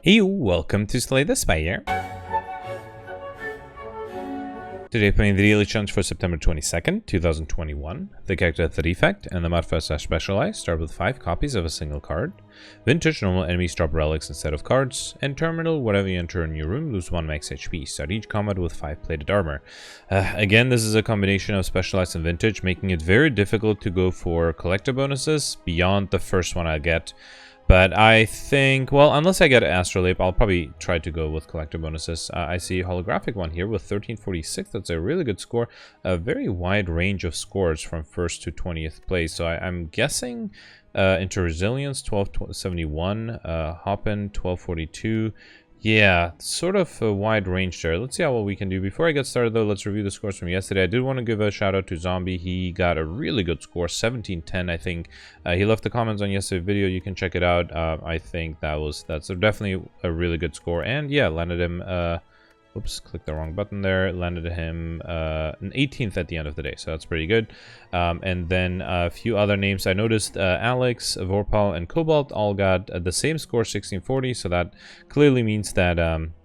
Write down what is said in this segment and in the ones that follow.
Hey, welcome to Slay the Spire. Today playing the daily challenge for September 22nd, 2021. The character the Defect and the modifiers are specialized. Start with 5 copies of a single card. Vintage, normal enemies drop relics instead of cards. And terminal, whenever you enter a new room, lose 1 max HP. Start each combat with 5 plated armor. Again, this is a combination of specialized and vintage, making it very difficult to go for collector bonuses beyond the first one I get. But I think, well, unless I get Astrolabe, I'll probably try to go with collector bonuses. I see a holographic one here with 1346. That's a really good score. A very wide range of scores from 1st to 20th place. So I'm guessing into Resilience, 1271, Hoppin, 1242. Yeah, sort of a wide range there. Let's see how well we can do. Before I get started, though, let's review the scores from yesterday. I did want to give a shout out to Zombie. He got a really good score, 1710, I think. He left the comments on yesterday's video. You can check it out. I think that's definitely a really good score. And yeah, landed him... Oops, clicked the wrong button there. Landed him an 18th at the end of the day, so that's pretty good. And then a few other names. I noticed Alex, Vorpal, and Cobalt all got the same score, 1640. So that clearly means that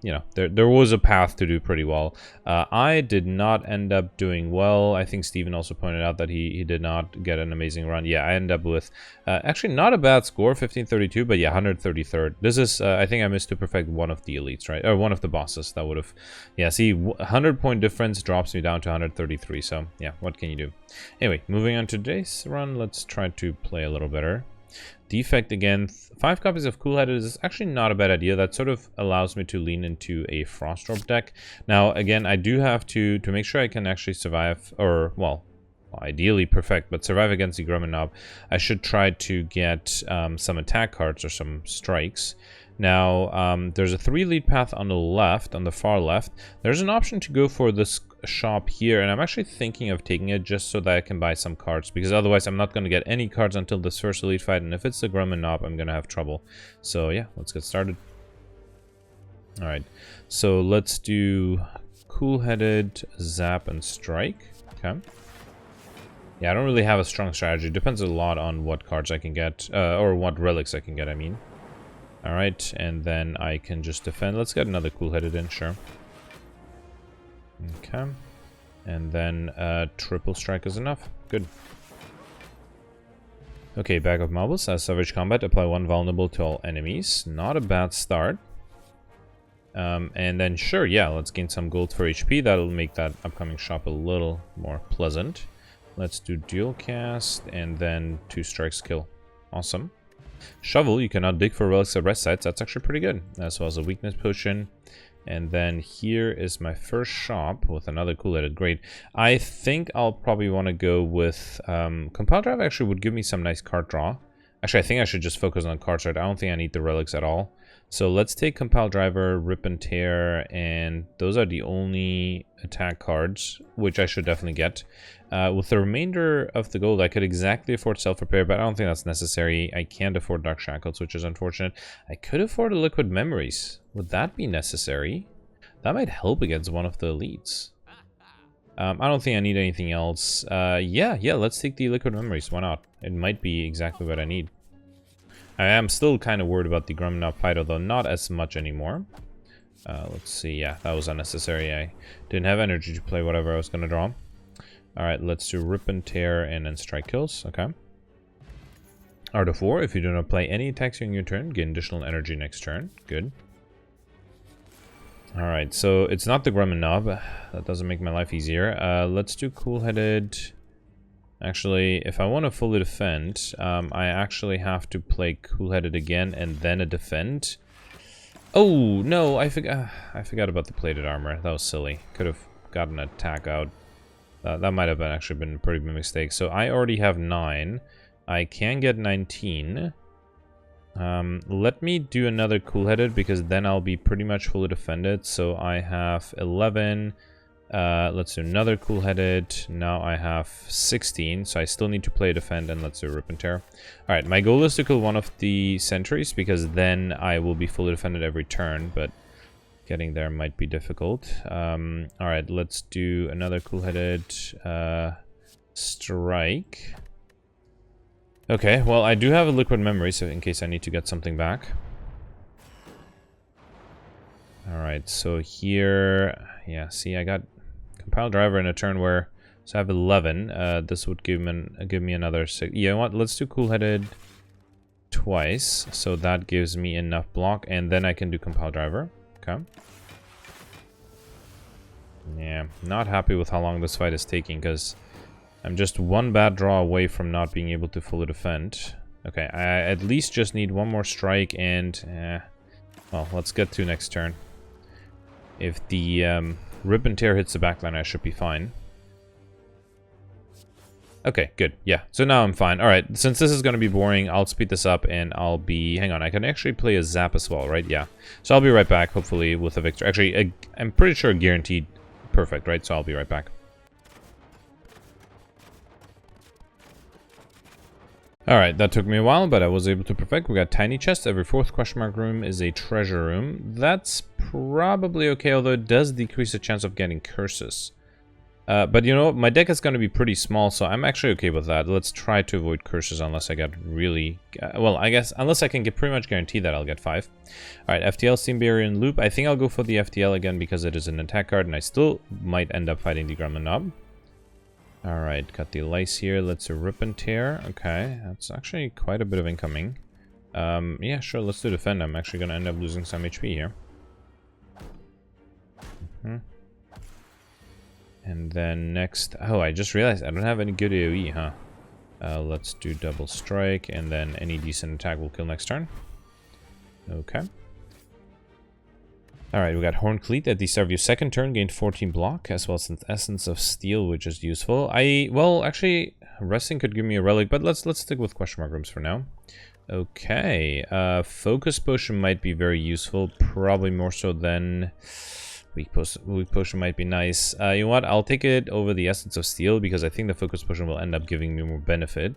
you know, there was a path to do pretty well. I did not end up doing well. I think Steven also pointed out that he did not get an amazing run. Yeah, I ended up with actually not a bad score, 1532, but yeah, 133rd. This is I think I missed to perfect one of the elites, right? Or one of the bosses that would have. Yeah, see, 100-point difference drops me down to 133, so yeah, what can you do? Anyway, moving on to today's run, let's try to play a little better. Defect again, 5 copies of Coolheaded is actually not a bad idea. That sort of allows me to lean into a Frost Orb deck. Now, again, I do have to make sure I can actually survive, or, well, ideally perfect, but survive against the Grumman Knob. I should try to get some attack cards or some strikes. Now, there's a 3 lead path on the left, on the far left. There's an option to go for this shop here, and I'm actually thinking of taking it just so that I can buy some cards, because otherwise I'm not going to get any cards until this first elite fight, and if it's the Grumman Knob, I'm going to have trouble. So yeah, let's get started. Alright, so let's do Coolheaded, Zap, and Strike. Okay. Yeah, I don't really have a strong strategy. It depends a lot on what cards I can get, or what relics I can get, I mean. Alright, and then I can just defend. Let's get another Coolheaded in, sure. Okay. And then triple strike is enough. Good. Okay, bag of marbles. As savage combat, apply 1 vulnerable to all enemies. Not a bad start. And then sure, yeah, let's gain some gold for HP. That'll make that upcoming shop a little more pleasant. Let's do dual cast and then 2 strikes kill. Awesome. Shovel, you cannot dig for relics at rest sites. That's actually pretty good. As well as a weakness potion. And then here is my first shop with another Coolheaded. Great. I think I'll probably want to go with... Compile Drive actually would give me some nice card draw. Actually, I think I should just focus on card start. I don't think I need the relics at all. So let's take Compile Driver, Rip and Tear, and those are the only attack cards, which I should definitely get. With the remainder of the gold, I could exactly afford Self-Repair, but I don't think that's necessary. I can't afford Dark Shackles, which is unfortunate. I could afford a Liquid Memories. Would that be necessary? That might help against one of the elites. I don't think I need anything else. Yeah, let's take the Liquid Memories. Why not? It might be exactly what I need. I am still kind of worried about the Grumman Knob fight, although not as much anymore. Let's see. Yeah, that was unnecessary. I didn't have energy to play whatever I was going to draw. Alright, let's do Rip and Tear and then Strike kills. Okay. Art of War. If you do not play any attacks during your turn, gain additional energy next turn. Good. Alright, so it's not the Grumman Knob. That doesn't make my life easier. Let's do Coolheaded. Actually, if I want to fully defend, I actually have to play Coolheaded again and then a defend. Oh, no, I forgot about the plated armor. That was silly. Could have gotten an attack out. That might have actually been a pretty big mistake. So I already have 9. I can get 19. Let me do another Coolheaded because then I'll be pretty much fully defended. So I have 11. Let's do another Coolheaded. Now I have 16, so I still need to play defend, and let's do Rip and Tear. Alright, my goal is to kill one of the sentries, because then I will be fully defended every turn, but getting there might be difficult. Alright, let's do another Coolheaded strike. Okay, well, I do have a Liquid Memory, so in case I need to get something back. Alright, so here... Yeah, see, I got Compile Driver in a turn where... So I have 11. This would give me another 6. You know what? Let's do Coolheaded twice. So that gives me enough block. And then I can do Compile Driver. Okay. Yeah, not happy with how long this fight is taking, because I'm just one bad draw away from not being able to fully defend. Okay, I at least just need one more strike and... well, let's get to next turn. If the Rip and Tear hits the backline, I should be fine. Okay, good. Yeah, so now I'm fine. Alright, since this is going to be boring, I'll speed this up and I'll be... Hang on, I can actually play a Zap as well, right? Yeah. So I'll be right back, hopefully, with a victory. Actually, I'm pretty sure guaranteed perfect, right? So I'll be right back. Alright, that took me a while, but I was able to perfect. We got tiny chests. Every fourth question mark room is a treasure room. That's probably okay, although it does decrease the chance of getting curses. But you know what? My deck is going to be pretty small, so I'm actually okay with that. Let's try to avoid curses unless I get really... well, I guess unless I can get pretty much guarantee that I'll get 5. Alright, FTL, Steam Barrier, and Loop. I think I'll go for the FTL again because it is an attack card, and I still might end up fighting the Gremlin Knob. Alright, got the Lice here. Let's Rip and Tear. Okay, that's actually quite a bit of incoming. Yeah, sure, let's do Defend. I'm actually going to end up losing some HP here. And then next... Oh, I just realized I don't have any good AoE, huh? Let's do Double Strike, and then any decent attack will kill next turn. Okay. Alright, we got Horn Cleat at the start of your second turn, gained 14 block, as well as an Essence of Steel, which is useful. Well, actually, Resting could give me a relic, but let's stick with question mark rooms for now. Okay, Focus Potion might be very useful, probably more so than... Weak Potion might be nice. You know what? I'll take it over the Essence of Steel because I think the Focus Potion will end up giving me more benefit.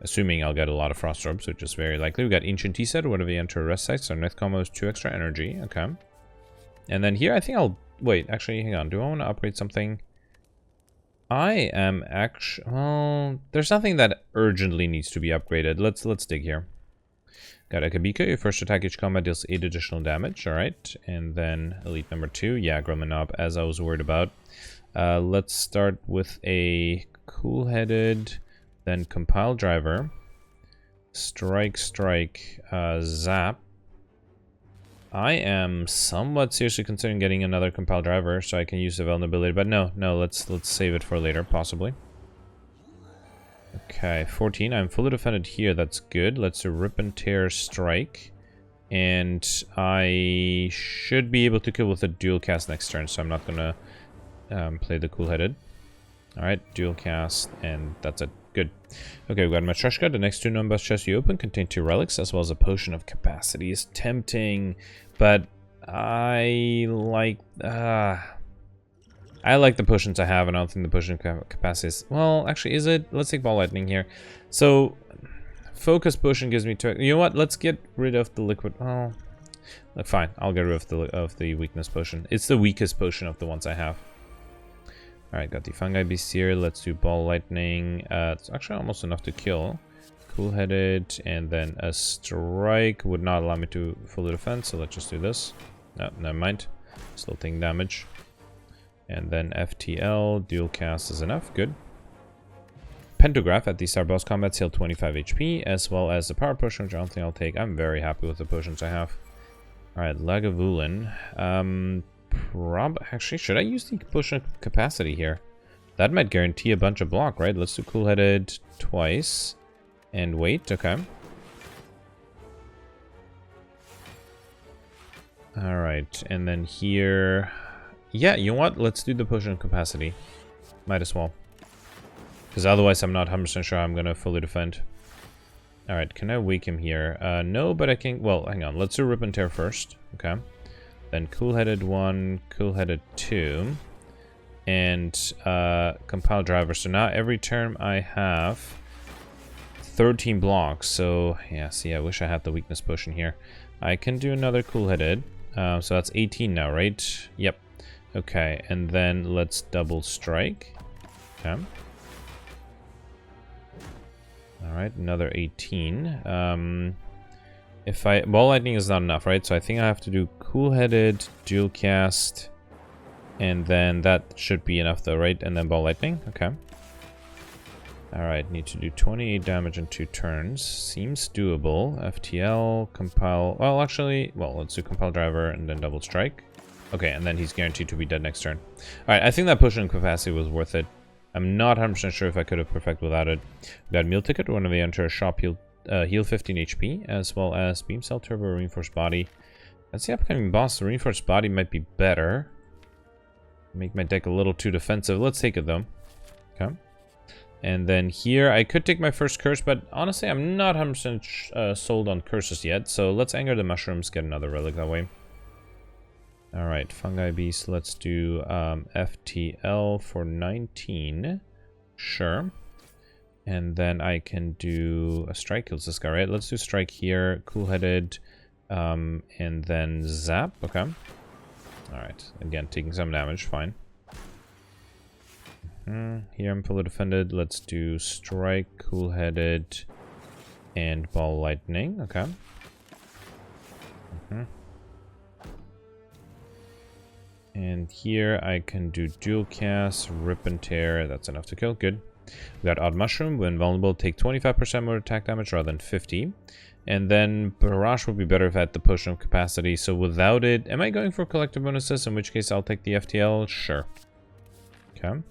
Assuming I'll get a lot of Frost Orbs, which is very likely. We got Ancient Tea Set. Whenever you enter a rest site, so Neth combo is 2 extra energy. Okay. And then here, I think I'll... Wait, actually, hang on. Do I want to upgrade something? I am actually... Well, there's nothing that urgently needs to be upgraded. Let's dig here. Got Akabika. Your first attack each combat deals 8 additional damage. Alright. And then Elite number 2. Yeah, Gremlin Knob, as I was worried about. Let's start with a Coolheaded, then Compile Driver. Strike, Zap. I am somewhat seriously considering getting another Compile Driver so I can use the vulnerability. But no, let's save it for later, possibly. Okay, 14. I'm fully defended here. That's good. Let's Rip and Tear Strike. And I should be able to kill with a dual cast next turn, so I'm not going to play the Coolheaded. Alright, dual cast, and that's it. Good. Okay, we've got Matryoshka. The next 2 non-boss chests you open contain 2 relics, as well as a Potion of Capacity. Is tempting, but I like the potions I have, and I don't think the potion of capacity is... Well, actually, is it? Let's take Ball Lightning here. So, Focus Potion gives me... You know what? Let's get rid of the Liquid... Oh, fine. I'll get rid of the Weakness Potion. It's the weakest potion of the ones I have. Alright, got the Fungi Beast here. Let's do Ball Lightning. It's actually almost enough to kill. Coolheaded, and then a Strike would not allow me to fully defend, so let's just do this. No, never mind. Still taking damage. And then FTL, dual cast is enough, good. Pentagraph at the start boss combat, heal 25 HP, as well as the Power Potion, which I don't think I'll take. I'm very happy with the potions I have. Alright, Lagavulin. Actually, should I use the Potion of Capacity here? That might guarantee a bunch of block, right? Let's do Coolheaded twice. And wait, okay. Alright, and then here... Yeah, you know what? Let's do the Potion of Capacity. Might as well. Because otherwise I'm not 100% sure I'm going to fully defend. Alright, can I wake him here? No, but I can... Well, hang on. Let's do Rip and Tear first. Okay. Then Coolheaded 1, Coolheaded 2. And Compile Driver. So now every turn I have 13 blocks. So, yeah, see, I wish I had the Weakness Potion here. I can do another Coolheaded. So that's 18 now, right? Yep. Okay, and then let's double strike. Okay. Alright, another 18. If I... Ball Lightning is not enough, right? So I think I have to do Coolheaded, Dual Cast, and then that should be enough though, right? And then Ball Lightning, okay. Alright, need to do 28 damage in 2 turns. Seems doable. FTL, Compile... Well, actually... Well, let's do Compile Driver and then Double Strike. Okay, and then he's guaranteed to be dead next turn. Alright, I think that push in capacity was worth it. I'm not 100% sure if I could have perfected without it. We got Meal Ticket. Whenever they enter a shop, heal 15 HP, as well as Beam Cell Turbo, Reinforced Body. That's the upcoming boss. The Reinforced Body might be better. Make my deck a little too defensive. Let's take it though. Okay. And then here, I could take my first curse, but honestly, I'm not 100% sold on curses yet. So let's anger the mushrooms, get another relic that way. Alright, Fungi Beast, let's do FTL for 19. Sure. And then I can do a strike, kills this guy, right? Let's do strike here, Coolheaded, and then zap, okay. Alright, again, taking some damage, fine. Here I'm fully defended, let's do strike, Coolheaded, and Ball Lightning, okay. And here I can do dual cast, rip and tear. That's enough to kill. Good. We got Odd Mushroom. When vulnerable, take 25% more attack damage rather than 50. And then Barrage would be better if I had the potion of capacity. So without it, am I going for collective bonuses? In which case I'll take the FTL. Sure. Okay.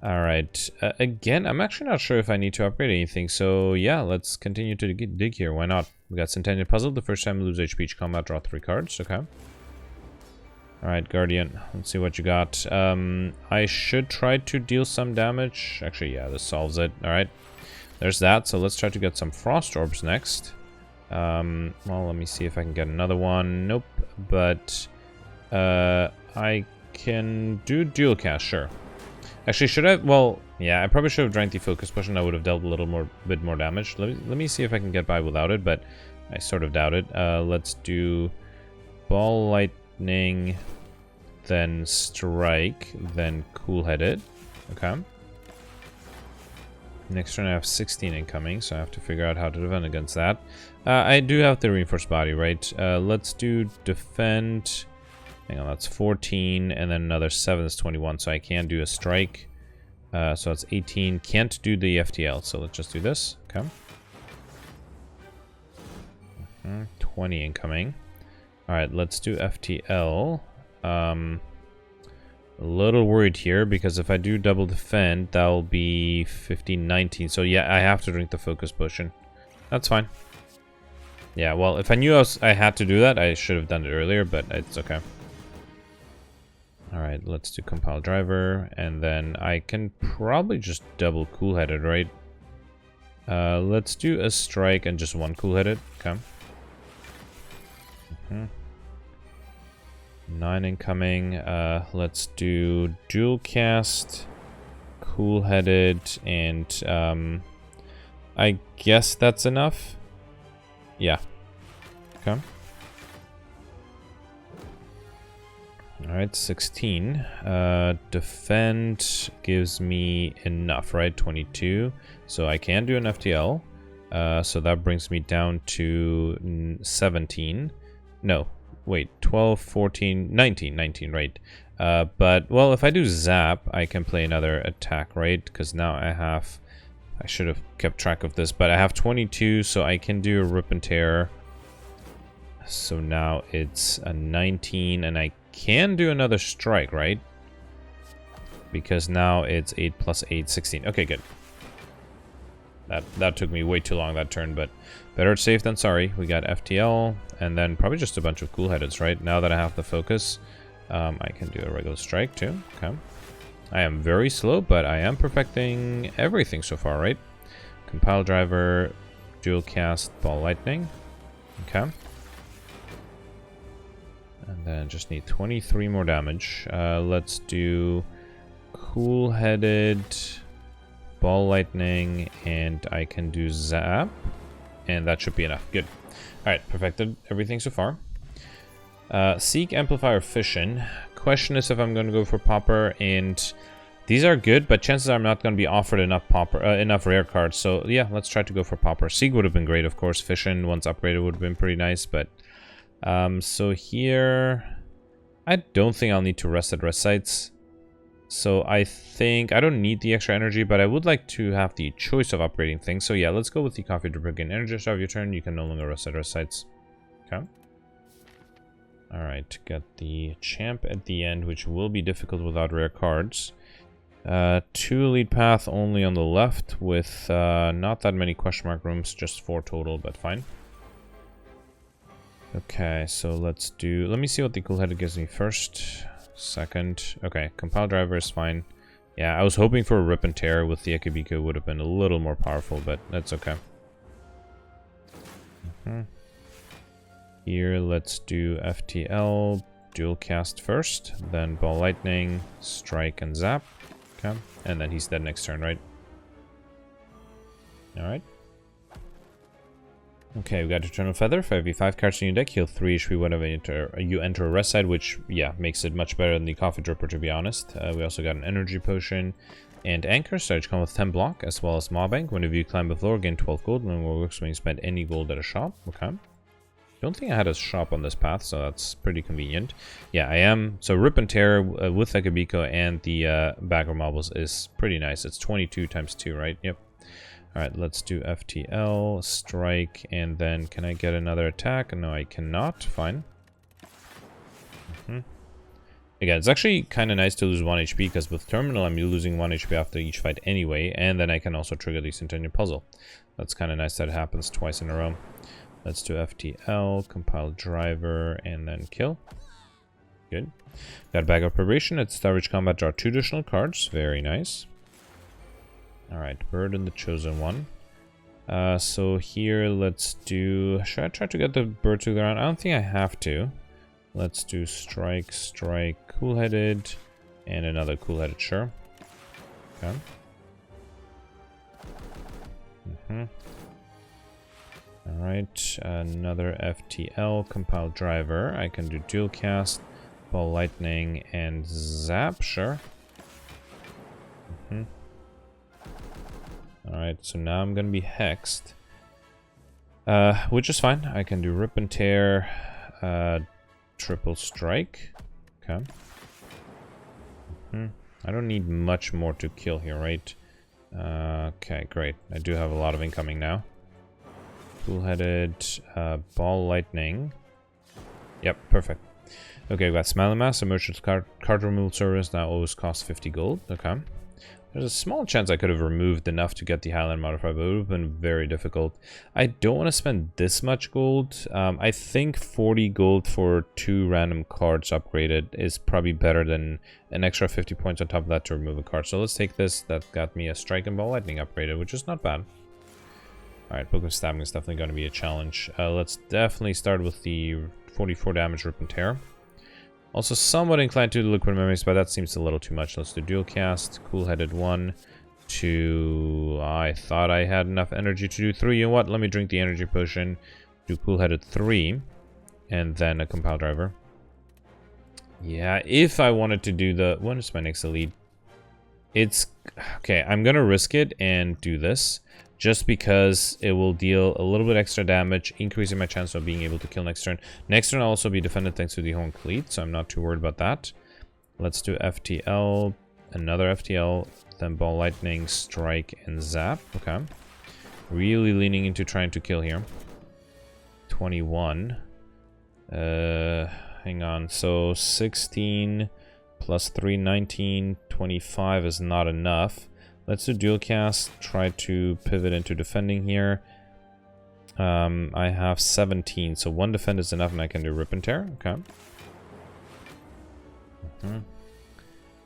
Alright. Again, I'm actually not sure if I need to upgrade anything. So yeah, let's continue to dig here. Why not? We got Centennial Puzzle. The first time we lose HP each combat, draw 3 cards. Okay. Alright, Guardian, let's see what you got. I should try to deal some damage. Actually, yeah, this solves it. Alright, there's that. So let's try to get some Frost Orbs next. Well, let me see if I can get another one. Nope, but I can do dual cast, sure. Actually, should I? Well, yeah, I probably should have drank the Focus Potion. I would have dealt a little bit more damage. Let me see if I can get by without it, but I sort of doubt it. Let's do Ball Lightning, then strike, then Coolheaded. Okay. Next turn I have 16 incoming, so I have to figure out how to defend against that. I do have the Reinforced Body, right? Let's do defend. Hang on, that's 14, and then another 7 is 21, so I can do a strike. So that's 18. Can't do the FTL, so let's just do this. Okay. 20 incoming. Alright, let's do FTL. A little worried here, because if I do double defend, that'll be 15, 19. So yeah, I have to drink the Focus Potion. That's fine. Yeah, well, if I knew I had to do that, I should have done it earlier, but it's okay. Alright, let's do Compile Driver, and then I can probably just double Coolheaded, right? Let's do a strike and just one Coolheaded. Okay. 9 incoming. Let's do dual cast, Coolheaded, and I guess that's enough. Yeah. Okay. Alright, 16. Defend gives me enough, right? 22. So I can do an FTL. So that brings me down to 17. No, wait, 12, 14, 19, right? But, well, if I do zap, I can play another attack, right? Because now I should have kept track of this, but I have 22, so I can do a rip and tear. So now it's a 19, and I can do another strike, right? Because now it's 8 plus 8, 16. Okay, good. That took me way too long that turn, but better safe than sorry. We got FTL, and then probably just a bunch of Coolheadeds, right? Now that I have the focus, I can do a regular strike too. Okay. I am very slow, but I am perfecting everything so far, right? Compile Driver, dual cast, Ball Lightning. Okay. And then just need 23 more damage. Let's do Coolheaded, Ball Lightning, and I can do Zap. And that should be enough. Good. Alright, perfected everything so far. Seek, Amplifier, Fission. Question is if I'm going to go for Popper, and These are good, but chances are I'm not going to be offered enough rare cards. So yeah, let's try to go for Pauper. Sieg would have been great, of course. Fission, once upgraded, would have been pretty nice. But so here, I don't think I'll need to rest at rest sites. So I think I don't need the extra energy, but I would like to have the choice of upgrading things. So yeah, let's go with the coffee drip again. Energy start of your turn. You can no longer rest at rest sites. Okay. All right, got the champ at the end, which will be difficult without rare cards. 2 lead path only on the left with not that many question mark rooms, just 4 total, but fine. Okay, so let me see what the Coolheaded gives me first. Second. Okay, compile driver is fine. Yeah, I was hoping for a rip and tear with the Ekibiko, would have been a little more powerful, but that's okay. Here, let's do FTL, dual cast first, then ball lightning, strike and zap. Okay, and then he's dead next turn, right? Alright. Okay, we got Eternal Feather. 5v5 cards in your deck. Heal 3 HP whenever you enter a rest side, which, yeah, makes it much better than the Coffee Dripper, to be honest. We also got an Energy Potion and Anchor. Starts come with 10 block, as well as Mob Bank. Whenever you climb the floor, gain 12 gold. No more works when you spend any gold at a shop. Okay. Don't think I had a shop on this path, so that's pretty convenient. Yeah, I am. So Rip and Tear with Ekibiko and the Bagger Marbles is pretty nice. It's 22 times 2, right? Yep. Alright, let's do FTL, strike, and then can I get another attack? No, I cannot. Fine. Again, it's actually kind of nice to lose 1 HP, because with Terminal, I'm losing 1 HP after each fight anyway, and then I can also trigger the Centennial Puzzle. That's kind of nice that it happens twice in a row. Let's do FTL, compile driver, and then kill. Good. Got a Bag of Preparation. At Starvage Combat, draw 2 additional cards. Very nice. Alright, Bird and the Chosen One. So here, let's do... Should I try to get the bird to the ground? I don't think I have to. Let's do Strike, Strike, Coolheaded, and another Coolheaded, sure. Okay. Alright, another FTL, compile driver. I can do dual cast, ball lightning, and zap, sure. Alright, so now I'm gonna be hexed. Which is fine. I can do rip and tear, triple strike. Okay. I don't need much more to kill here, right? Okay, great. I do have a lot of incoming now. Coolheaded, ball lightning. Yep, perfect. Okay, we got Smiling Mask, Emergence card removal service. Now always costs 50 gold. Okay. There's a small chance I could have removed enough to get the Highland modifier, but it would have been very difficult. I don't want to spend this much gold. I think 40 gold for 2 random cards upgraded is probably better than an extra 50 points on top of that to remove a card. So let's take this. That got me a Strike and Ball Lightning upgraded, which is not bad. Alright, Book of Stabbing is definitely going to be a challenge. Let's definitely start with the 44 damage Rip and Tear. Also somewhat inclined to the Liquid Memories, but that seems a little too much. Let's do Dual Cast, Coolheaded 1, 2... I thought I had enough energy to do 3. You know what? Let me drink the Energy Potion, do Coolheaded 3, and then a Compile Driver. Yeah, if I wanted to do the... When is my next elite? It's... Okay, I'm gonna risk it and do this. Just because it will deal a little bit extra damage, increasing my chance of being able to kill next turn. Next turn I'll also be defended thanks to the Horn Cleat, so I'm not too worried about that. Let's do FTL, another FTL, then Ball Lightning, Strike, and Zap. Okay. Really leaning into trying to kill here. 21. Hang on. So 16 plus 3, 19, 25 is not enough. Let's do dual cast, try to pivot into defending here. I have 17, so 1 defend is enough and I can do rip and tear. Okay.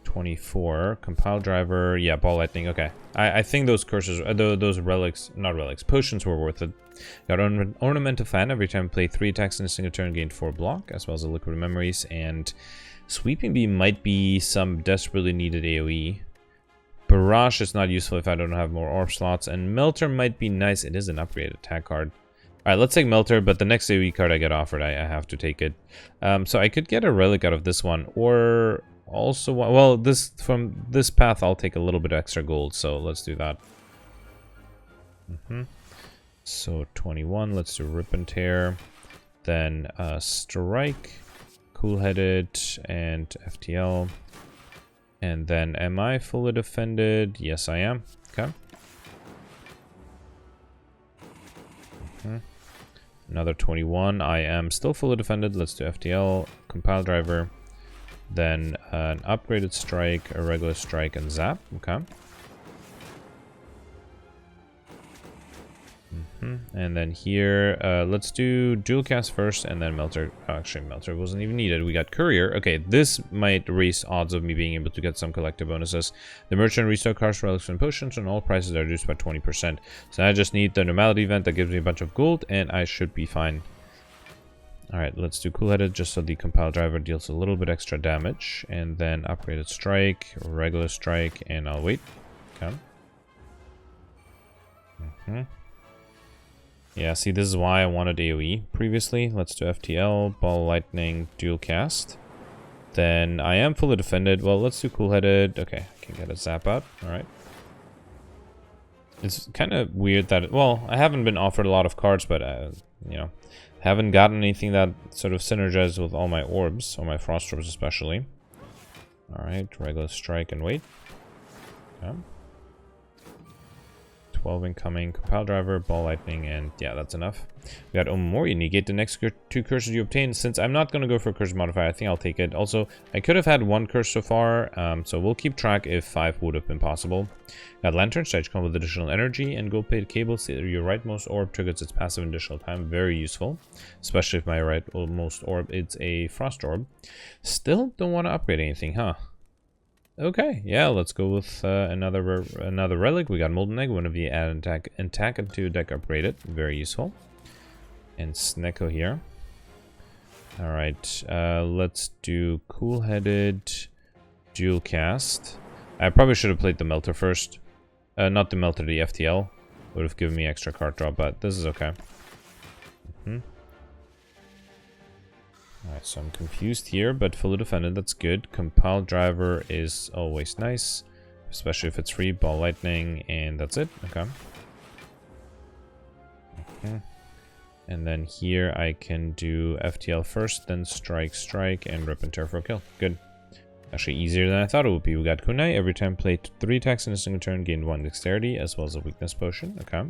24, compile driver, yeah, ball lightning, okay. I think those curses, those relics, not relics, potions were worth it. Got Ornamental Fan, every time I play 3 attacks in a single turn, gain 4 block, as well as the Liquid Memories, and Sweeping Beam might be some desperately needed AoE. Barrage is not useful if I don't have more orb slots, and Melter might be nice. It is an upgraded attack card. Alright, let's take Melter, but the next AoE card I get offered, I have to take it. So I could get a relic out of this one, or also want... Well, from this path, I'll take a little bit extra gold, so let's do that. So 21, let's do Rip and Tear. Then Strike, Coolheaded, and FTL. And then am I fully defended? Yes, I am. Okay. Another 21. I am still fully defended. Let's do FTL, Compile Driver. Then an upgraded Strike, a regular Strike, and Zap. Okay. And then here, let's do Dual Cast first, and then Melter. Actually, Melter wasn't even needed. We got Courier. Okay, this might raise odds of me being able to get some collective bonuses. The Merchant restock cards, relics, and potions, and all prices are reduced by 20%. So I just need the Normality event that gives me a bunch of gold, and I should be fine. Alright, let's do Coolheaded just so the Compile Driver deals a little bit extra damage. And then Upgraded Strike, regular Strike, and I'll wait. Okay. Yeah, see, this is why I wanted AoE previously. Let's do FTL, Ball Lightning, Dual Cast. Then I am fully defended. Well, let's do Coolheaded. Okay, I can get a Zap out. Alright. It's kind of weird that... Well, I haven't been offered a lot of cards, but, you know, haven't gotten anything that sort of synergizes with all my orbs, or my Frost Orbs especially. Alright, regular Strike and wait. Okay. 12 incoming, Compile Driver, Ball Lightning, and yeah, that's enough. We got Omori. Negate the next two curses you obtain. Since I'm not going to go for a curse modifier, I think I'll take it. Also, I could have had one curse so far, so we'll keep track if 5 would have been possible. Got Lantern, Stage come with additional energy, and gold-plated cables. Your rightmost orb triggers its passive additional time. Very useful, especially if my rightmost orb it's a Frost Orb. Still don't want to upgrade anything, huh? Okay, yeah, let's go with another relic. We got Molten Egg, one of the add attack into deck upgraded. Very useful. And Snecko here. Alright, let's do Coolheaded, Dual Cast. I probably should have played the Melter first. Not the Melter, the FTL. Would have given me extra card draw, but this is okay. Alright, so I'm confused here, but fully defended, that's good. Compile Driver is always nice, especially if it's free. Ball Lightning, and that's it. Okay. And then here I can do FTL first, then Strike, and Rip and Tear for a kill. Good. Actually easier than I thought it would be. We got Kunai. Every time played 3 attacks in a single turn, gained 1 dexterity, as well as a weakness potion. Okay.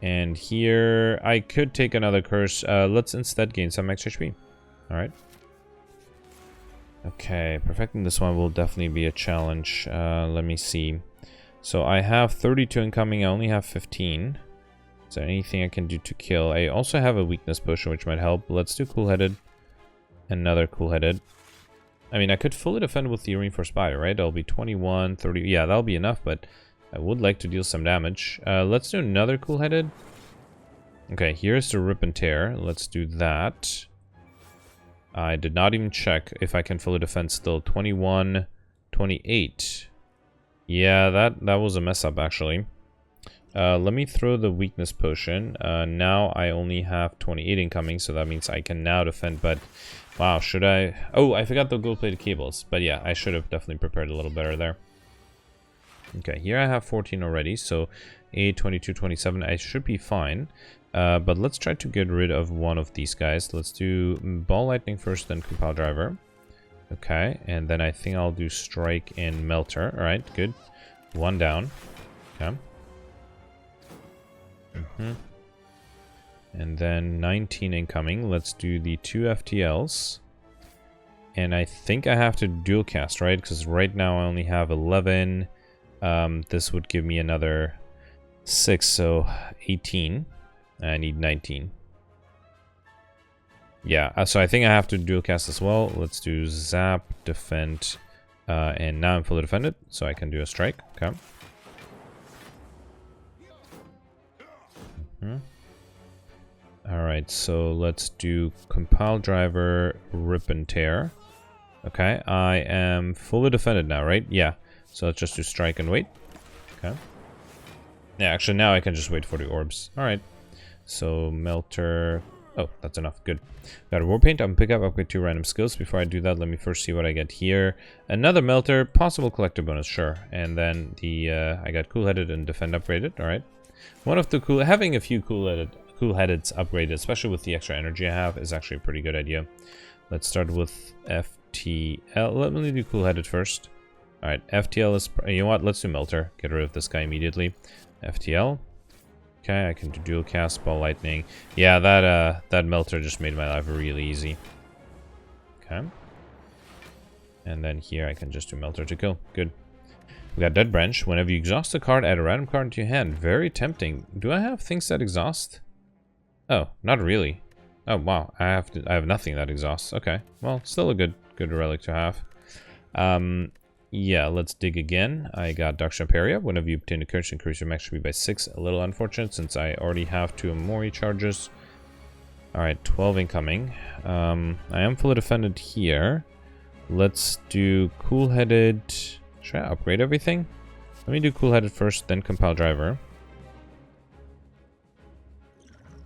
And here, I could take another curse. Let's instead gain some extra HP. Alright. Okay, perfecting this one will definitely be a challenge. Let me see. So I have 32 incoming, I only have 15. Is there anything I can do to kill? I also have a weakness potion, which might help. Let's do Coolheaded. Another Coolheaded. I mean, I could fully defend with the Reinforced Spire, right? That'll be 21, 30... Yeah, that'll be enough, but... I would like to deal some damage. Let's do another Coolheaded. Okay, here's the Rip and Tear. Let's do that. I did not even check if I can fully defend still. 21, 28. Yeah, that was a mess up, actually. Let me throw the weakness potion. Now I only have 28 incoming, so that means I can now defend, but... Wow, should I... Oh, I forgot the gold-plated cables. But yeah, I should have definitely prepared a little better there. Okay, here I have 14 already, so 8, 22, 27, I should be fine. But let's try to get rid of one of these guys. Let's do Ball Lightning first, then Compile Driver. Okay, and then I think I'll do Strike and Melter. Alright, good. 1 down. Okay. And then 19 incoming. Let's do the 2 FTLs. And I think I have to dual cast, right? Because right now I only have 11... this would give me another 6, so 18. I need 19. Yeah, so I think I have to dual cast as well. Let's do Zap, Defend, and now I'm fully defended, so I can do a Strike. Okay. Alright, so let's do Compile Driver, Rip and Tear. Okay, I am fully defended now, right? Yeah. So let's just do Strike and wait. Okay. Yeah, actually now I can just wait for the orbs. Alright. So Melter. Oh, that's enough. Good. Got a war paint. I'm gonna pick up, upgrade 2 random skills. Before I do that, let me first see what I get here. Another melter, possible collector bonus, sure. And then the I got Coolheaded and Defend upgraded. All right. One of the having a few Coolheadeds upgraded, especially with the extra energy I have, is actually a pretty good idea. Let's start with FTL. Let me do Coolheaded first. All right. FTL is, you know what? Let's do melter. Get rid of this guy immediately. FTL. Okay, I can do dual cast, ball lightning. Yeah, that melter just made my life really easy. Okay. And then here I can just do melter to kill. Good. We got Dead Branch. Whenever you exhaust a card, add a random card into your hand. Very tempting. Do I have things that exhaust? Oh, not really. Oh wow, I have nothing that exhausts. Okay. Well, still a good relic to have. Yeah, let's dig again. I got Dark Shaperia. Whenever you obtain a currency, increase your max HP by 6. A little unfortunate since I already have 2 Amori charges. Alright, 12 incoming. I am fully defended here. Let's do Coolheaded. Should I upgrade everything? Let me do Coolheaded first, then Compile Driver.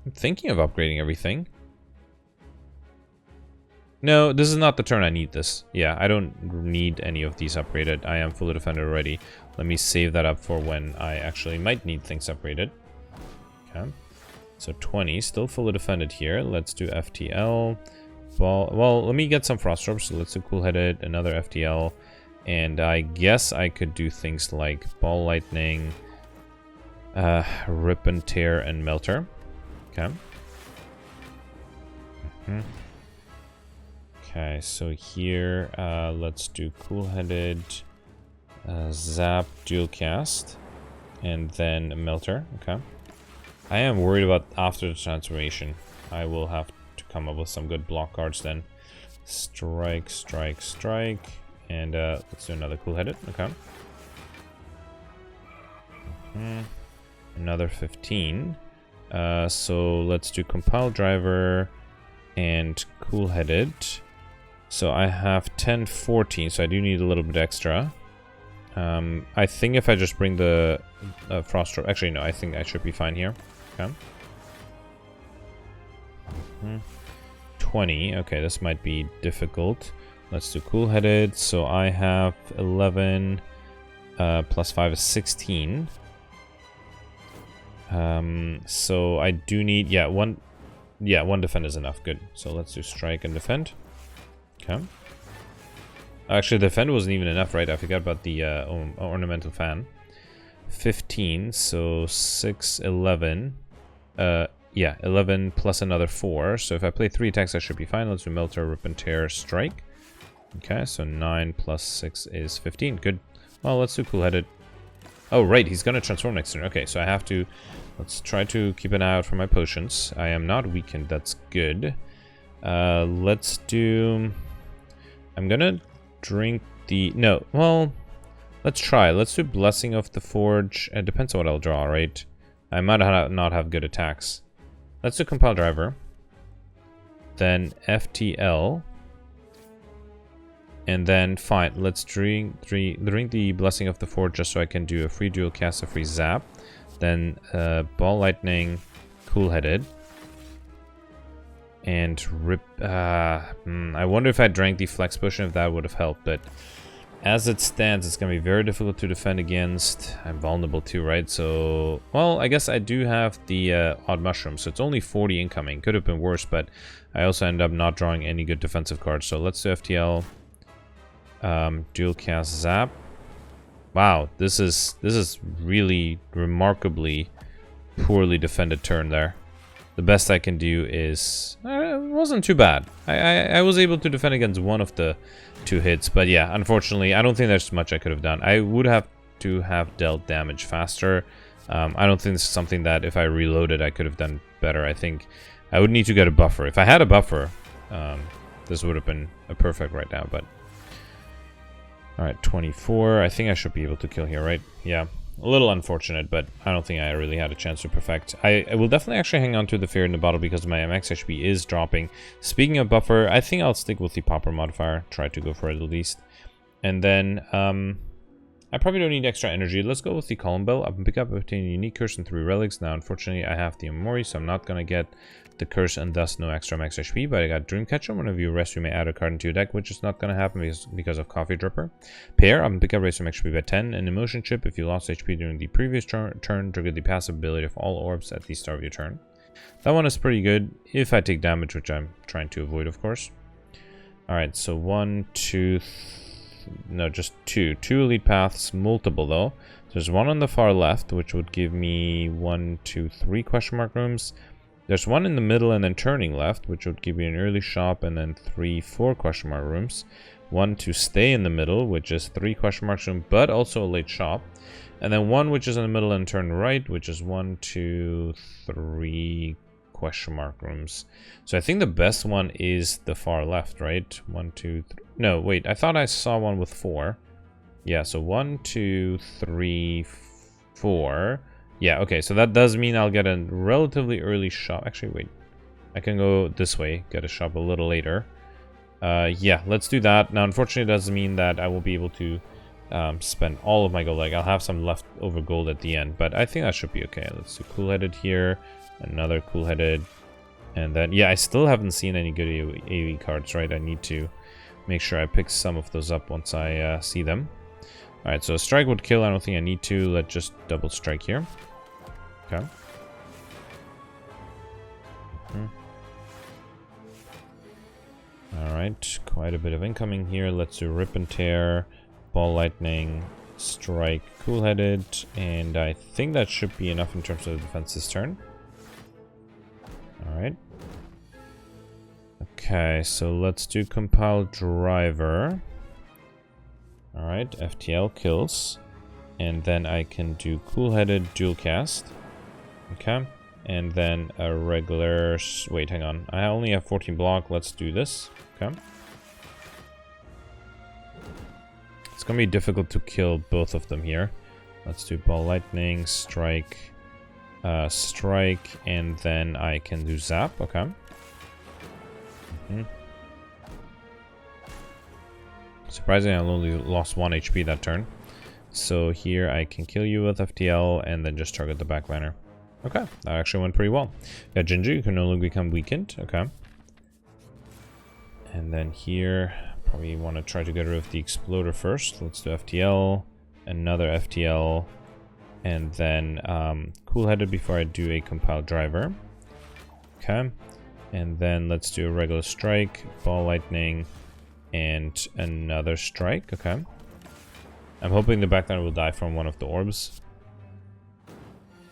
I'm thinking of upgrading everything. No, this is not the turn I need this. Yeah, I don't need any of these upgraded. I am fully defended already. Let me save that up for when I actually might need things upgraded. Okay. So 20, still fully defended here. Let's do FTL. Ball. Well, let me get some Frost Orb. So let's do Coolheaded, another FTL. And I guess I could do things like Ball Lightning, Rip and Tear, and Melter. Okay. Okay, so here, let's do Coolheaded, Zap, Dual Cast, and then Melter. Okay. I am worried about after the transformation. I will have to come up with some good block cards then. Strike, strike, strike, and let's do another Coolheaded. Okay. Another 15. So let's do Compile Driver and Coolheaded. So I have 10, 14, so I do need a little bit extra. I think if I just bring the Frost Orb... Actually, no, I think I should be fine here. Okay. 20. Okay, this might be difficult. Let's do Coolheaded. So I have 11 plus 5 is 16. So I do need... Yeah, one defend is enough. Good. So let's do Strike and Defend. Okay. Actually, defend wasn't even enough, right? I forgot about the ornamental fan. 15, so 6, 11. Yeah, 11 plus another 4. So if I play 3 attacks, I should be fine. Let's do Melter, Rip and Tear, Strike. Okay, so 9 plus 6 is 15. Good. Well, let's do Coolheaded. Oh, right, he's gonna transform next turn. Okay, so I have to... Let's try to keep an eye out for my potions. I am not weakened. That's good. Let's do... I'm gonna drink the... No, well, let's try. Let's do Blessing of the Forge. It depends on what I'll draw, right? I might not have good attacks. Let's do Compile Driver. Then FTL. And then, fine, let's drink the Blessing of the Forge just so I can do a free dual cast, a free zap. Then Ball Lightning, Coolheaded. And Rip... I wonder if I drank the Flex Potion, if that would have helped, but as it stands, it's going to be very difficult to defend against. I'm vulnerable too, right? So, well, I guess I do have the Odd Mushroom, so it's only 40 incoming. Could have been worse, but I also end up not drawing any good defensive cards. So let's do FTL. Dual Cast Zap. Wow, this is really remarkably poorly defended turn there. The best I can do is... it wasn't too bad. I was able to defend against one of the 2 hits. But yeah, unfortunately, I don't think there's much I could have done. I would have to have dealt damage faster. I don't think this is something that if I reloaded, I could have done better. I think I would need to get a buffer. If I had a buffer, this would have been a perfect right now. But alright, 24. I think I should be able to kill here, right? Yeah. A little unfortunate, but I don't think I really had a chance to perfect. I will definitely actually hang on to the Fear in the Bottle because my max HP is dropping. Speaking of buffer, I think I'll stick with the Popper modifier. Try to go for it at least. And then, I probably don't need extra energy. Let's go with the Column Bell. I can pick up, obtain a unique curse and 3 relics. Now, unfortunately, I have the Amori, so I'm not going to get the curse and thus no extra max HP, but I got Dreamcatcher. Whenever you rest, you may add a card into your deck, which is not going to happen because of Coffee Dripper. Pair, I'm pick up raise your max HP by 10. An emotion chip, if you lost HP during the previous turn, trigger the passive ability of all orbs at the start of your turn. That one is pretty good if I take damage, which I'm trying to avoid, of course. Alright, so 1, 2, no, just 2. 2 elite paths, multiple though. There's one on the far left, which would give me 1, 2, 3 question mark rooms. There's one in the middle and then turning left, which would give you an early shop and then 3, 4 question mark rooms. One to stay in the middle, which is 3 question mark room, but also a late shop. And then one which is in the middle and turn right, which is 1, 2, 3 question mark rooms. So I think the best one is the far left, right? 1, 2, 3. No, wait, I thought I saw one with 4. Yeah, so 1, 2, 3, 4. Yeah, okay, so that does mean I'll get a relatively early shop. Actually, wait. I can go this way, get a shop a little later. Yeah, let's do that. Now, unfortunately, it does mean that I won't be able to spend all of my gold. Like, I'll have some leftover gold at the end, but I think that should be okay. Let's do Coolheaded here, another Coolheaded, and then, yeah, I still haven't seen any good AoE cards, right? I need to make sure I pick some of those up once I see them. Alright, so a strike would kill. I don't think I need to. Let's just double strike here. Okay. Alright, quite a bit of incoming here. Let's do Rip and Tear, Ball Lightning, Strike, Coolheaded, and I think that should be enough in terms of defense this turn. Alright. Okay, so let's do Compile Driver. Alright, FTL kills. And then I can do Coolheaded Dual Cast. Okay. And then a regular... Wait, hang on. I only have 14 block. Let's do this. Okay. It's gonna be difficult to kill both of them here. Let's do Ball Lightning, Strike, Strike, and then I can do Zap. Okay. Surprisingly, I only lost 1 HP that turn. So here I can kill you with FTL and then just target the backliner. Okay, that actually went pretty well. Yeah, Ginger, you can no longer become weakened. Okay. And then here, probably want to try to get rid of the Exploder first. Let's do FTL, another FTL, and then Coolheaded before I do a Compile Driver. Okay. And then let's do a regular Strike, Ball Lightning, and another Strike. Okay. I'm hoping the backliner will die from one of the orbs,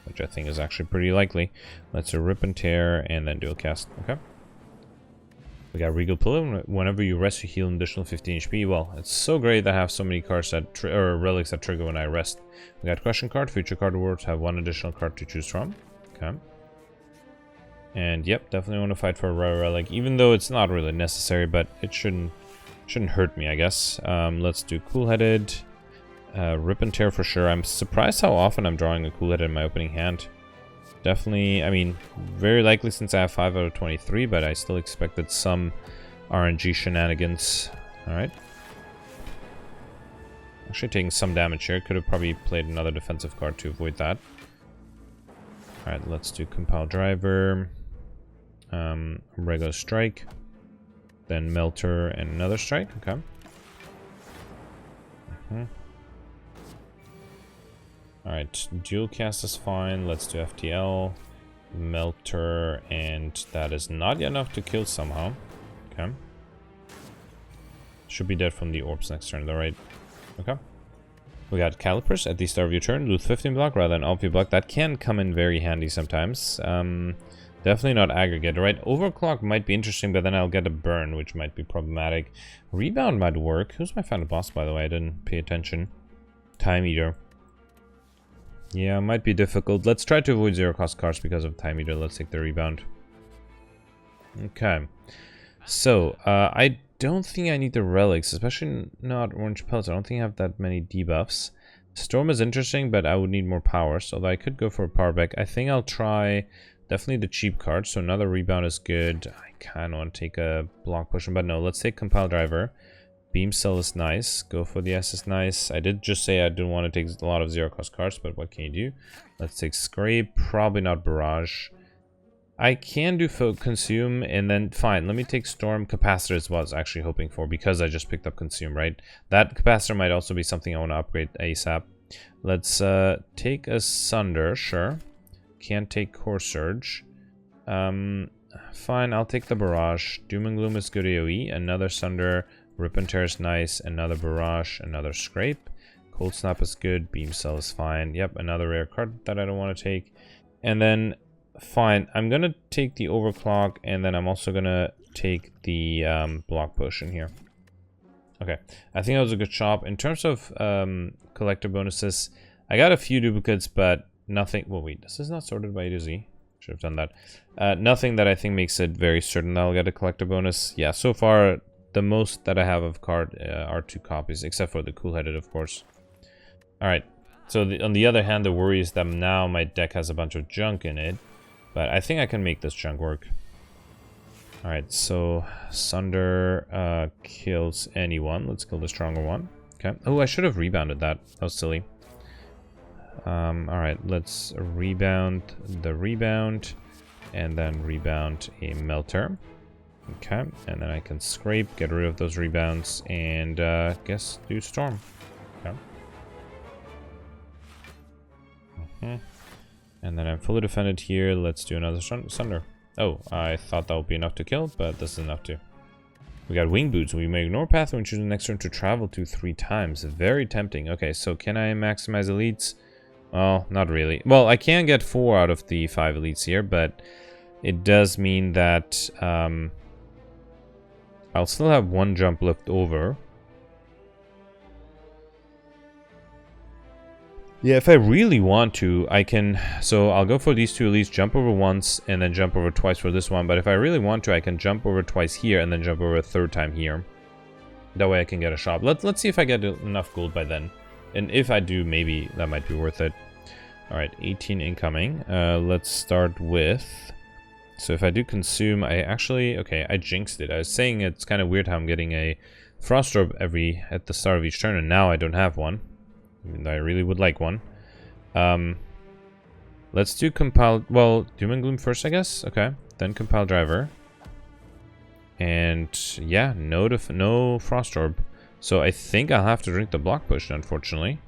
which I think is actually pretty likely. Let's do Rip and Tear and then Dual Cast. Okay. We got Regal Pillar. Whenever you rest, you heal an additional 15 HP. Well, it's so great that I have so many cards that or relics that trigger when I rest. We got Question Card. Future card rewards have 1 additional card to choose from. Okay. And yep, definitely want to fight for a rare relic, even though it's not really necessary, but it shouldn't hurt me, I guess. Let's do Coolheaded. Rip and Tear for sure. I'm surprised how often I'm drawing a Coolheaded in my opening hand. Definitely, I mean, very likely since I have 5 out of 23, but I still expected some RNG shenanigans. Alright. Actually taking some damage here. Could have probably played another defensive card to avoid that. Alright, let's do Compile Driver. Regular Strike. Then Melter and another Strike. Okay. Alright, Dual Cast is fine. Let's do FTL, Melter, and that is not enough to kill somehow. Okay. Should be dead from the orbs next turn, though, right? Okay. We got Calipers at the start of your turn. Lose 15 block rather than OP block. That can come in very handy sometimes. Definitely not aggregate, right? Overclock might be interesting, but then I'll get a burn, which might be problematic. Rebound might work. Who's my final boss, by the way? I didn't pay attention. Time Eater. Yeah, might be difficult. Let's try to avoid 0-cost cards because of Time Eater. Let's take the Rebound. Okay. So, I don't think I need the relics, especially not Orange Pelts. I don't think I have that many debuffs. Storm is interesting, but I would need more power, so I could go for a power back. I think I'll try definitely the cheap card, so another Rebound is good. I kind of want to take a block potion, but no, let's take Compile Driver. Beam Cell is nice. Go for the S is nice. I did just say I didn't want to take a lot of 0-cost cards, but what can you do? Let's take Scrape. Probably not Barrage. I can do consume, and then fine. Let me take storm. Capacitor is what I was actually hoping for, because I just picked up consume, right? That capacitor might also be something I want to upgrade ASAP. Let's take a sunder, sure. Can't take core surge. Fine, I'll take the barrage. Doom and gloom is good AoE. Another sunder. Rip and tear is nice. Another barrage. Another scrape. Cold snap is good. Beam cell is fine. Yep, another rare card that I don't want to take. And then fine, I'm gonna take the overclock, and then I'm also gonna take the block potion here. Okay, I think that was a good shop. In terms of collector bonuses, I got a few duplicates, but nothing. Well, wait, this is not sorted by A to Z. Should have done that. Nothing that I think makes it very certain that I'll get a collector bonus. Yeah, so far the most that I have of card are 2 copies, except for the Coolheaded, of course. All right. So on the other hand, the worry is that now my deck has a bunch of junk in it, but I think I can make this junk work. All right, so Sunder kills anyone. Let's kill the stronger one. Okay. Oh, I should have rebounded that. That was silly. All right, let's rebound the rebound, and then rebound a melter. Okay, and then I can scrape, get rid of those rebounds, and guess do storm. Okay. And then I'm fully defended here. Let's do another Sunder. Oh, I thought that would be enough to kill, but this is enough to. We got wing boots. We may ignore path when choosing the next turn to travel to 3 times. Very tempting. Okay, so can I maximize elites? Well, not really. Well, I can get 4 out of the 5 elites here, but it does mean that I'll still have 1 jump left over. Yeah, if I really want to, I can... So I'll go for these 2 elites, jump over once, and then jump over twice for this one. But if I really want to, I can jump over twice here, and then jump over a 3rd time here. That way I can get a shop. Let's see if I get enough gold by then. And if I do, maybe that might be worth it. Alright, 18 incoming. Let's start with... So if I do consume, I actually... Okay, I jinxed it. I was saying it's kind of weird how I'm getting a Frost Orb at the start of each turn, and now I don't have one. Even though I really would like one. Let's do compile... Well, Doom and Gloom first, I guess? Okay, then compile driver. And yeah, no Frost Orb. So I think I'll have to drink the block potion, unfortunately.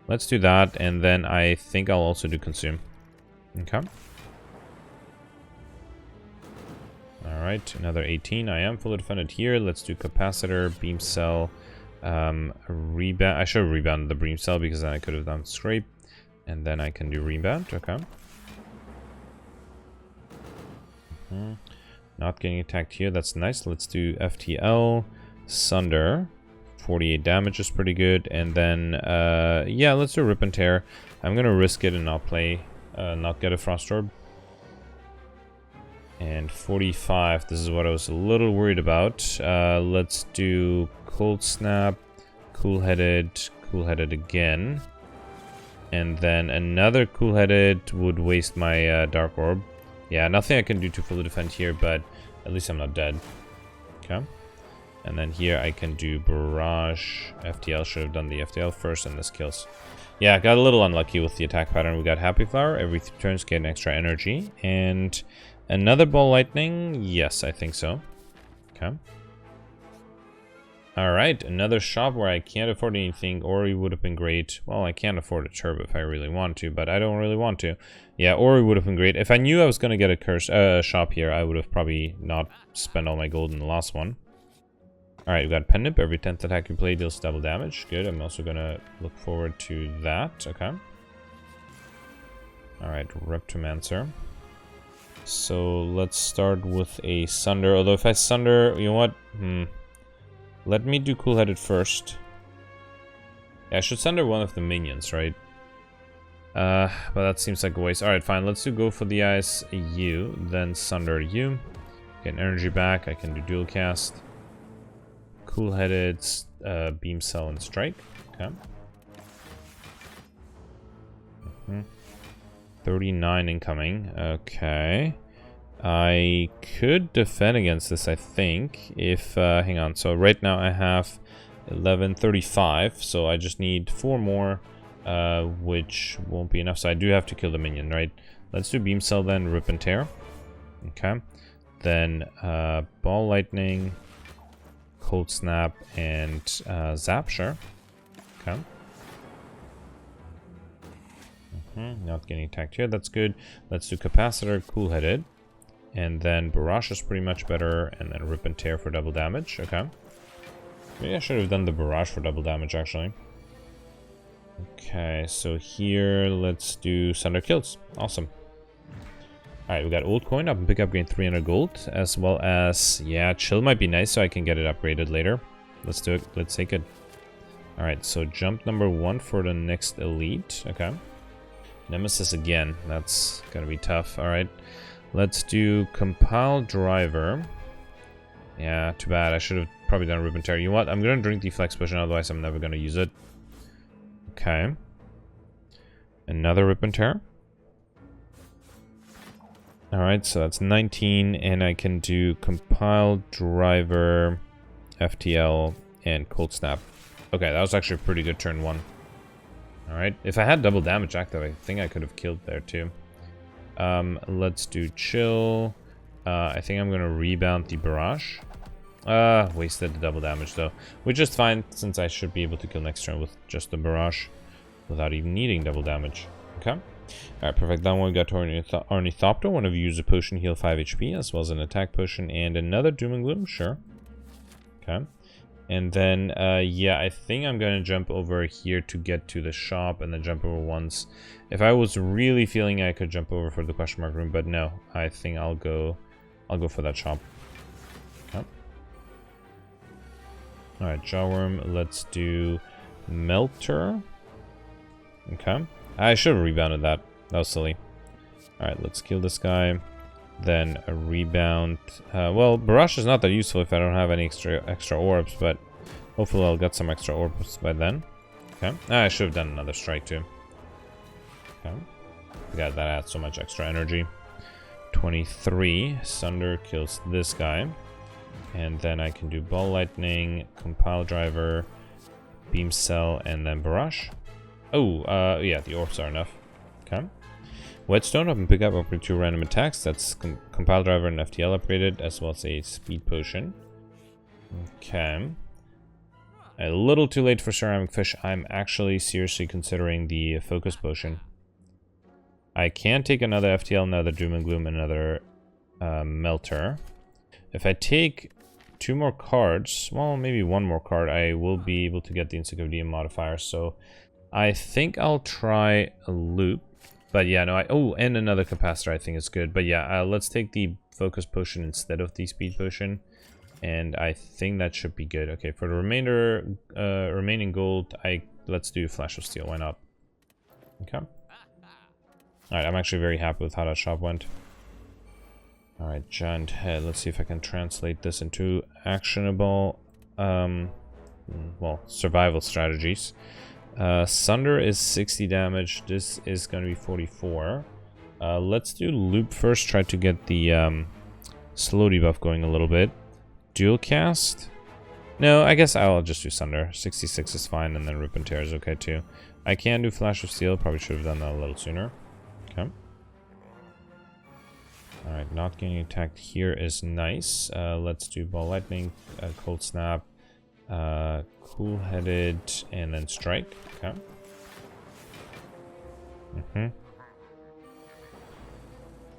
Let's do that, and then I think I'll also do consume. Okay. Alright, another 18. I am fully defended here. Let's do capacitor, beam cell, rebound. I should have rebounded the beam cell because then I could have done scrape. And then I can do rebound. Okay. Not getting attacked here. That's nice. Let's do FTL, Sunder. 48 damage is pretty good. And then, yeah, let's do Rip and Tear. I'm going to risk it and not play, not get a Frost Orb. And 45, this is what I was a little worried about. Let's do Cold Snap, Coolheaded, Coolheaded again. And then another Coolheaded would waste my Dark Orb. Yeah, nothing I can do to fully defend here, but at least I'm not dead. Okay. And then here I can do Barrage. FTL, should have done the FTL first, and this kills. Yeah, got a little unlucky with the attack pattern. We got Happy Flower. Every 3 turns get an extra energy. And another Ball Lightning. Yes, I think so. Okay. Alright, another shop where I can't afford anything. Ori would have been great. Well, I can't afford a turbo if I really want to, but I don't really want to. Yeah, Ori would have been great. If I knew I was going to get a shop here, I would have probably not spent all my gold in the last one. Alright, we got Pendant. Every 10th attack you play deals double damage. Good, I'm also going to look forward to that. Okay. Alright, Reptomancer. So let's start with a Sunder. Although if I Sunder, you know what? Let me do Coolheaded first. Yeah, I should Sunder one of the minions, right? But that seems like a waste. Alright, fine. Let's do Go for the Eyes, you. Then Sunder you. Get energy back. I can do dual cast. Coolheaded, Beam Cell, and Strike. Okay. 39 incoming. Okay. I could defend against this, I think, if... hang on. So right now I have 1135, so I just need 4 more, which won't be enough. So I do have to kill the minion, right? Let's do Beam Cell then, Rip and Tear. Okay. Then Ball Lightning, Cold Snap, and Zap, sure. Okay. Not getting attacked here, that's good. Let's do Capacitor, Coolheaded. And then Barrage is pretty much better, and then Rip and Tear for double damage, okay. Maybe I should have done the Barrage for double damage, actually. Okay, so here, let's do Sunder Kills. Awesome. Alright, we got Old Coin up and pick up, gain 300 gold, as well as, yeah, Chill might be nice so I can get it upgraded later. Let's do it, let's take it. Alright, so jump number 1 for the next elite, okay. Nemesis again, that's gonna be tough. Alright, let's do Compile Driver. Yeah, too bad, I should have probably done Rip and Tear. You know what, I'm gonna drink the Flex Potion, otherwise I'm never gonna use it. Okay. Another Rip and Tear. Alright, so that's 19, and I can do Compile Driver, FTL, and Cold Snap. Okay, that was actually a pretty good turn 1. Alright, if I had double damage active, I think I could have killed there too. Let's do Chill. I think I'm gonna rebound the Barrage. Wasted the double damage though, which is fine since I should be able to kill next turn with just the Barrage without even needing double damage. Okay. Alright, perfect. That one got Ornithopter. One of you use a potion, heal 5 HP, as well as an attack potion, and another Doom and Gloom, sure. Okay. And then, yeah, I think I'm gonna jump over here to get to the shop, and then jump over once. If I was really feeling I could jump over for the question mark room, but no, I think I'll go for that shop. Okay. Alright, Jawworm, let's do Melter. Okay. I should have rebounded that. That was silly. Alright, let's kill this guy. Then a rebound. Well, Barrage is not that useful if I don't have any extra orbs, but hopefully I'll get some extra orbs by then. Okay. I should have done another strike too. Okay. God, that adds so much extra energy. 23. Sunder kills this guy. And then I can do Ball Lightning, Compile Driver, Beam Cell, and then Barrage. Oh, yeah, the orbs are enough. Okay. Whetstone up and pick up 2 random attacks. That's Compile Driver and FTL upgraded, as well as a Speed Potion. Okay. A little too late for Ceramic Fish. I'm actually seriously considering the Focus Potion. I can take another FTL, another Doom and Gloom, another Melter. If I take 2 more cards, well, maybe 1 more card, I will be able to get the Encyclopedia modifier. So I think I'll try a loop. But yeah, no, oh, and another Capacitor I think is good. But yeah, let's take the Focus Potion instead of the Speed Potion. And I think that should be good. Okay, for the remaining gold, let's do Flash of Steel, why not? Okay. Alright, I'm actually very happy with how that shop went. Alright, Giant Head, let's see if I can translate this into actionable, well, survival strategies. Sunder is 60 damage. This is going to be 44. Let's do Loop first. Try to get the slow debuff going a little bit. Dual Cast? No, I guess I'll just do Sunder. 66 is fine, and then Rip and Tear is okay too. I can do Flash of Steel. Probably should have done that a little sooner. Okay. Alright, not getting attacked here is nice. Let's do Ball Lightning, Cold Snap, Coolheaded, and then Strike. Okay.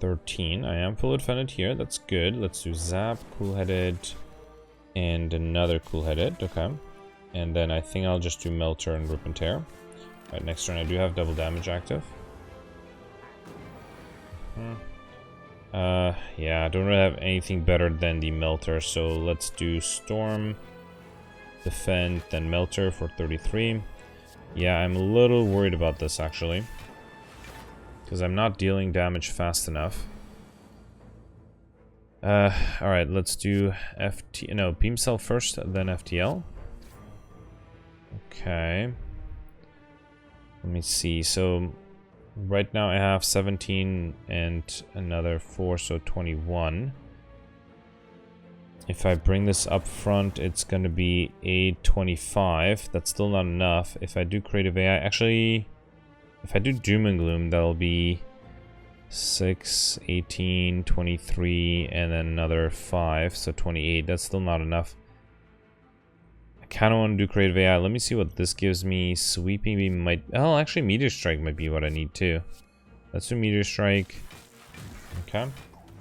13. I am fully defended here. That's good. Let's do Zap, Coolheaded, and another Coolheaded. Okay. And then I think I'll just do Melter and Rip and Tear. Alright, next turn I do have double damage active. Yeah, I don't really have anything better than the Melter, so let's do Storm, Defend, then Melter for 33. Yeah, I'm a little worried about this actually, because I'm not dealing damage fast enough. Alright, let's do Beam Cell first, then FTL. Okay. Let me see, so right now I have 17 and another 4, so 21. If I bring this up front, it's going to be 825. That's still not enough. If I do Creative AI, actually, if I do Doom and Gloom, that'll be 6, 18, 23, and then another 5, so 28. That's still not enough. I kind of want to do creative AI. Let me see what this gives me. Sweeping beam might... Oh, actually, meteor strike might be what I need too. Let's do meteor strike. Okay.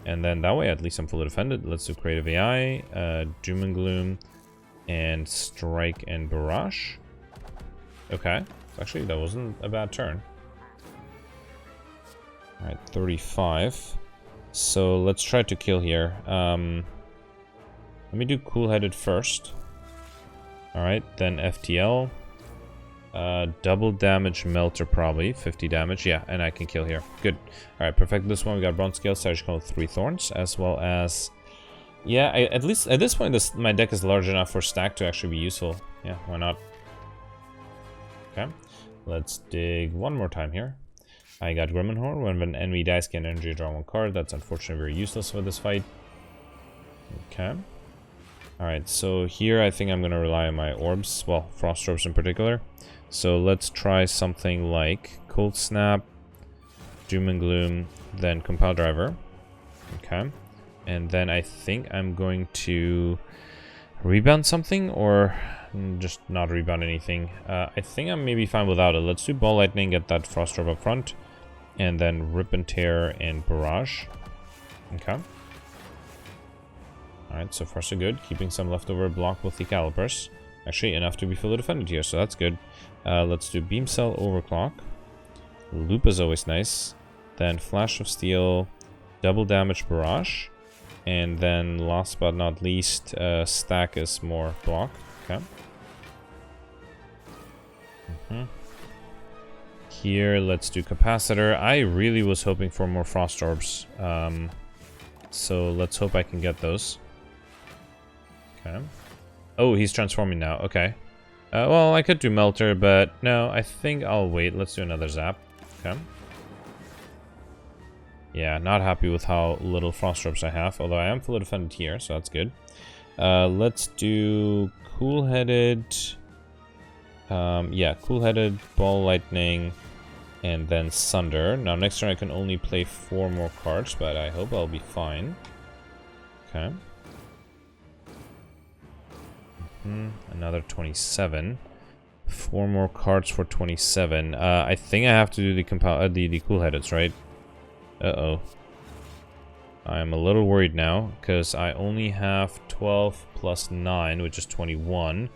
And then that way, at least I'm fully defended. Let's do creative AI, doom and gloom, and strike and barrage. Okay. Actually, that wasn't a bad turn. Alright, 35. So let's try to kill here. Let me do Coolheaded first. Alright, then FTL. Double damage melter probably. 50 damage. Yeah, and I can kill here. Good. Alright, perfect. This one we got bronze scale, surgical, 3 thorns, as well as... Yeah, at least at this point my deck is large enough for stack to actually be useful. Yeah, why not? Okay. Let's dig one more time here. I got Gremmenhorn. When an enemy dies, can energy draw 1 card. That's unfortunately very useless for this fight. Okay. Alright, so here I think I'm going to rely on my orbs. Well, Frost Orbs in particular. So let's try something like Cold Snap, Doom and Gloom, then Compile Driver. Okay. And then I think I'm going to rebound something, or just not rebound anything. I think I'm maybe fine without it. Let's do Ball Lightning, get that Frost Orb up front. And then Rip and Tear and Barrage. Okay. Alright, so far so good. Keeping some leftover block with the Calipers. Actually, enough to be fully defended here, so that's good. Let's do Beam Cell, Overclock. Loop is always nice. Then Flash of Steel, Double Damage Barrage. And then, last but not least, Stack is more block. Okay. Here, let's do Capacitor. I really was hoping for more Frost Orbs. So let's hope I can get those. Okay. Oh, he's transforming now. Okay. Well, I could do Melter, but no, I think I'll wait. Let's do another Zap. Okay. Yeah, not happy with how little Frost Orbs I have, although I am fully defended here, so that's good. Let's do Coolheaded. Yeah, Coolheaded, Ball Lightning, and then Sunder. Now, next turn I can only play 4 more cards, but I hope I'll be fine. Okay. Another 27. 4 more cards for 27. I think I have to do the Coolheadeds, right? Uh-oh. I'm a little worried now, because I only have 12 plus 9, which is 21.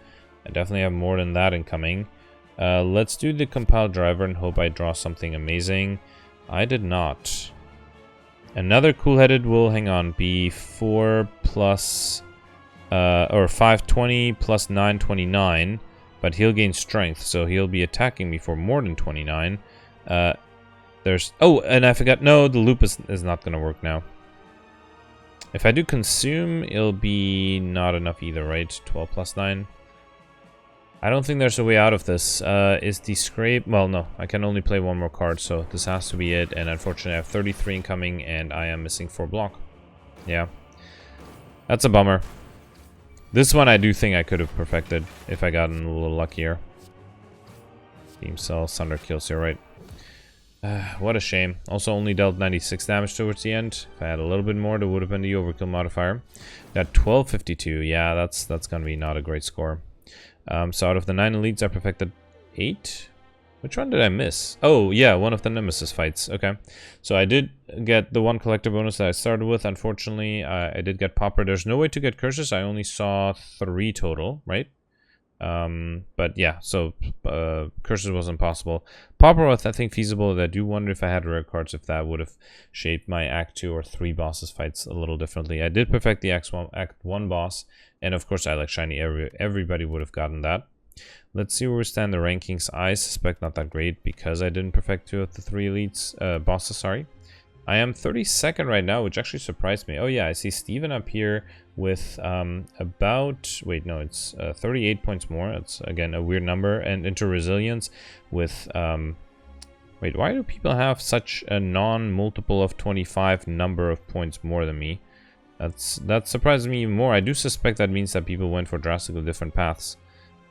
I definitely have more than that incoming. Let's do the Compile Driver and hope I draw something amazing. I did not. Another Coolheaded will, hang on, be 4 plus... or 520 plus 929, but he'll gain strength, so he'll be attacking me for more than 29. There's... Oh, and I forgot, no, the loop is not going to work now. If I do Consume, it'll be not enough either, right? 12 plus 9. I don't think there's a way out of this. Is the Scrape... Well, no, I can only play 1 more card, so this has to be it. And unfortunately, I have 33 incoming, and I am missing 4 block. Yeah. That's a bummer. This one I do think I could have perfected if I gotten a little luckier. Beam Cell, Sunder kills here, right? What a shame. Also only dealt 96 damage towards the end. If I had a little bit more, that would have been the overkill modifier. Got 1252. Yeah, that's gonna be not a great score. So out of the 9 elites, I perfected 8. Which one did I miss? Oh, yeah, one of the Nemesis fights. Okay. So I did get the 1 collector bonus that I started with. Unfortunately, I did get Popper. There's no way to get curses. I only saw 3 total, right? But yeah, so curses wasn't possible. Popper was, I think, feasible. I do wonder if I had rare cards, if that would have shaped my Act 2 or 3 bosses fights a little differently. I did perfect the Act 1 boss, and of course I like Shiny. Everybody would have gotten that. Let's see where we stand in the rankings. I suspect not that great because I didn't perfect 2 of the 3 elites, bosses, sorry. I am 32nd right now, which actually surprised me. Oh yeah, I see Steven up here with about... Wait, no, it's 38 points more. It's, again, a weird number. And into Resilience with... wait, why do people have such a non-multiple of 25 number of points more than me? That surprises me even more. I do suspect that means that people went for drastically different paths.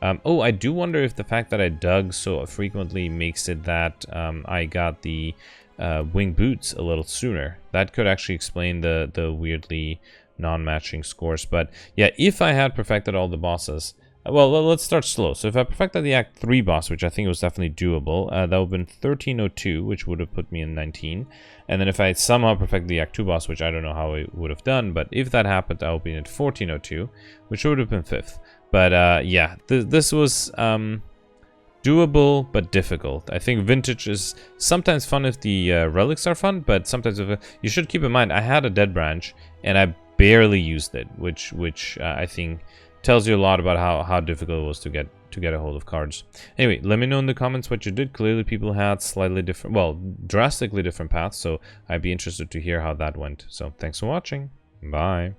Oh, I do wonder if the fact that I dug so frequently makes it that I got the wing boots a little sooner. That could actually explain the weirdly non-matching scores. But yeah, if I had perfected all the bosses, well, let's start slow. So if I perfected the Act 3 boss, which I think was definitely doable, that would have been 1302, which would have put me in 19. And then if I somehow perfected the Act 2 boss, which I don't know how I would have done, but if that happened, I would be at 1402, which would have been 5th. But yeah, this was doable but difficult. I think vintage is sometimes fun if the relics are fun, but sometimes you should keep in mind I had a dead branch and I barely used it, which I think tells you a lot about how difficult it was to get a hold of cards. Anyway, let me know in the comments what you did. Clearly people had slightly different, well, drastically different paths, so I'd be interested to hear how that went. So thanks for watching. Bye.